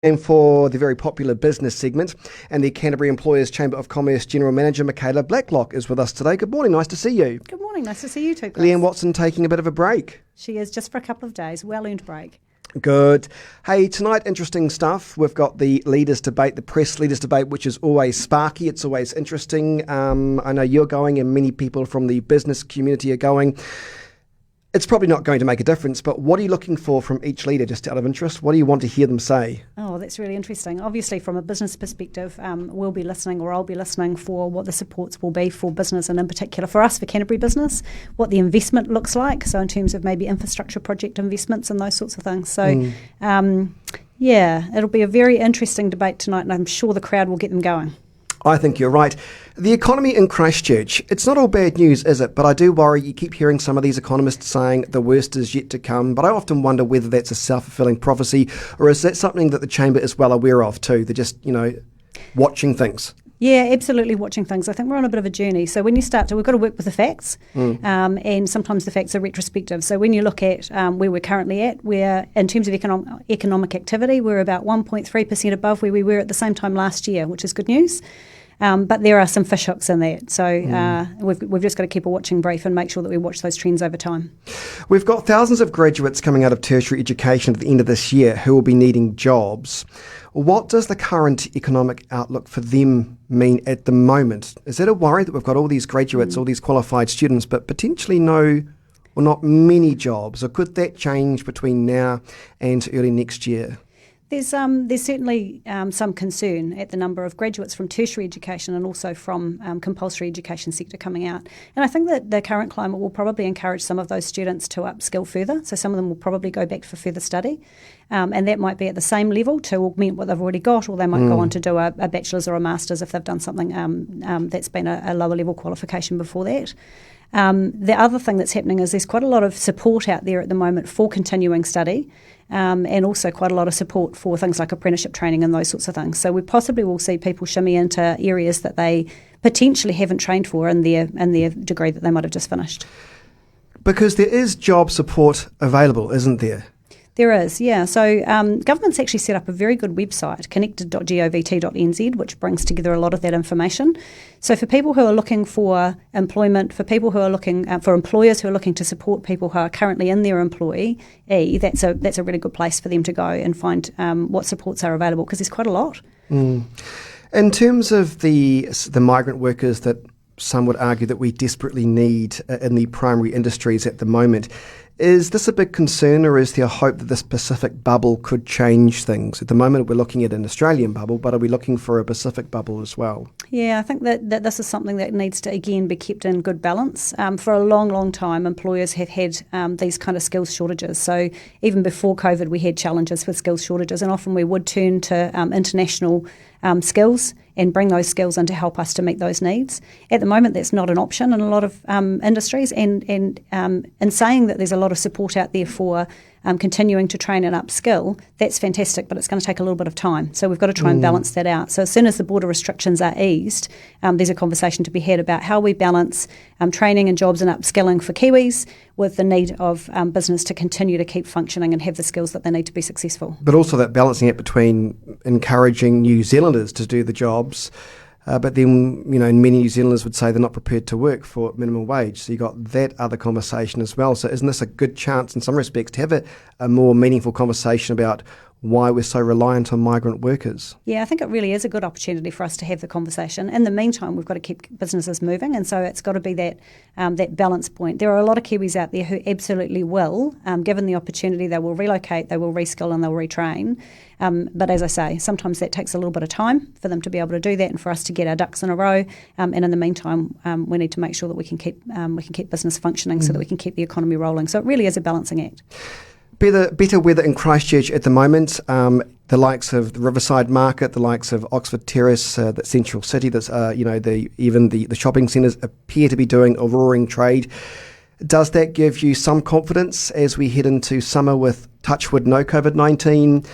And for the very popular business segment, and the Canterbury Employers Chamber of Commerce General Manager Michaela Blacklock is with us today. Good morning, nice to see you. Good morning, nice to see you too, Chris. Leanne Watson taking a bit of a break. She is, just for a couple of days, well-earned break. Good. Hey, tonight, interesting stuff. We've got the leaders' debate, the press leaders' debate, which is always sparky. It's always interesting. I know you're going and many people from the business community are going. It's probably not going to make a difference, but what are you looking for from each leader, just out of interest? What do you want to hear them say? Oh, that's really interesting. Obviously, from a business perspective, we'll be listening, or I'll be listening, for what the supports will be for business, and in particular for us, for Canterbury business, what the investment looks like, so in terms of maybe infrastructure project investments and those sorts of things. So, it'll be a very interesting debate tonight, and I'm sure the crowd will get them going. I think you're right. The economy in Christchurch, it's not all bad news, is it? But I do worry, you keep hearing some of these economists saying the worst is yet to come, but I often wonder whether that's a self-fulfilling prophecy, or is that something that the Chamber is well aware of too? They're just, watching things. Yeah, absolutely watching things. I think we're on a bit of a journey. So when you start to, we've got to work with the facts, and sometimes the facts are retrospective. So when you look at where we're currently at, we're, in terms of economic activity, we're about 1.3% above where we were at the same time last year, which is good news. But there are some fishhooks in that. So we've just got to keep a watching brief and make sure that we watch those trends over time. We've got thousands of graduates coming out of tertiary education at the end of this year who will be needing jobs. What does the current economic outlook for them mean at the moment? Is it a worry that we've got all these graduates, all these qualified students, but potentially no or not many jobs? Or could that change between now and early next year? There's certainly some concern at the number of graduates from tertiary education and also from compulsory education sector coming out. And I think that the current climate will probably encourage some of those students to upskill further. So some of them will probably go back for further study. And that might be at the same level to augment what they've already got, or they might go on to do a bachelor's or a master's if they've done something that's been a lower level qualification before that. The other thing that's happening is there's quite a lot of support out there at the moment for continuing study, and also quite a lot of support for things like apprenticeship training and those sorts of things. So we possibly will see people shimmy into areas that they potentially haven't trained for in their degree that they might have just finished. Because there is job support available, isn't there? There is, yeah. So government's actually set up a very good website, connected.govt.nz, which brings together a lot of that information. So for people who are looking for employment, for people who are looking for employers who are looking to support people who are currently in their employee, that's a really good place for them to go and find what supports are available, because there's quite a lot. In terms of the migrant workers that some would argue that we desperately need in the primary industries at the moment, is this a big concern, or is there hope that this Pacific bubble could change things? At the moment we're looking at an Australian bubble, but are we looking for a Pacific bubble as well? Yeah, I think that this is something that needs to, again, be kept in good balance. For a long, long time, employers have had these kind of skills shortages. So even before COVID, we had challenges with skills shortages, and often we would turn to international skills and bring those skills in to help us to meet those needs. At the moment, that's not an option in a lot of industries, and in saying that there's a lot of support out there for continuing to train and upskill, that's fantastic, but it's going to take a little bit of time. So we've got to try and balance that out. So as soon as the border restrictions are eased, there's a conversation to be had about how we balance training and jobs and upskilling for Kiwis with the need of business to continue to keep functioning and have the skills that they need to be successful. But also that balancing it between encouraging New Zealanders to do the jobs, but then, many New Zealanders would say they're not prepared to work for minimum wage. So you've got that other conversation as well. So isn't this a good chance in some respects to have a more meaningful conversation about why we're so reliant on migrant workers? Yeah, I think it really is a good opportunity for us to have the conversation. In the meantime, we've got to keep businesses moving, and so it's got to be that balance point. There are a lot of Kiwis out there who absolutely will, given the opportunity, they will relocate, they will reskill and they'll retrain. But as I say, sometimes that takes a little bit of time for them to be able to do that and for us to get our ducks in a row. And in the meantime, we need to make sure that we can keep business functioning so that we can keep the economy rolling. So it really is a balancing act. Better weather in Christchurch at the moment. The likes of the Riverside Market, the likes of Oxford Terrace, the Central City. That's even the shopping centres appear to be doing a roaring trade. Does that give you some confidence as we head into summer with, touchwood, no COVID-19?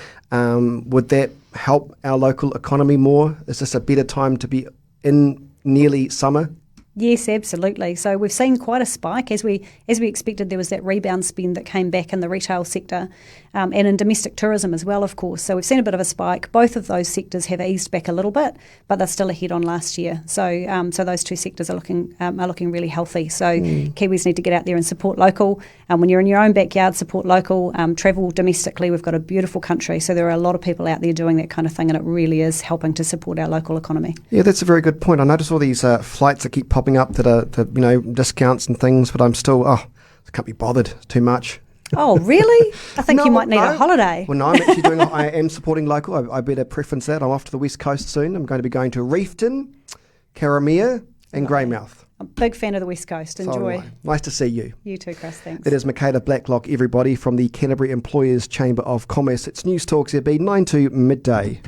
Would that help our local economy more? Is this a better time to be in nearly summer? Yes, absolutely. So we've seen quite a spike as we expected. There was that rebound spend that came back in the retail sector and in domestic tourism as well, of course. So we've seen a bit of a spike. Both of those sectors have eased back a little bit, but they're still ahead on last year. So so those two sectors are looking really healthy. So Kiwis need to get out there and support local. When you're in your own backyard, support local. Travel domestically. We've got a beautiful country, so there are a lot of people out there doing that kind of thing, and it really is helping to support our local economy. Yeah, that's a very good point. I notice all these flights that keep popping up that are discounts and things, but I'm still I can't be bothered. It's too much. Oh, really? I think you might need a holiday. Well, no, I'm actually I am supporting local. I better preference that. I'm off to the West Coast soon. I'm going to be going to Reefton, Karamea and Greymouth. I'm a big fan of the West Coast. Enjoy. So nice to see you. You too, Chris. Thanks. It is Michaela Blacklock, everybody, from the Canterbury Employers Chamber of Commerce. It's Newstalk ZB 9 to midday.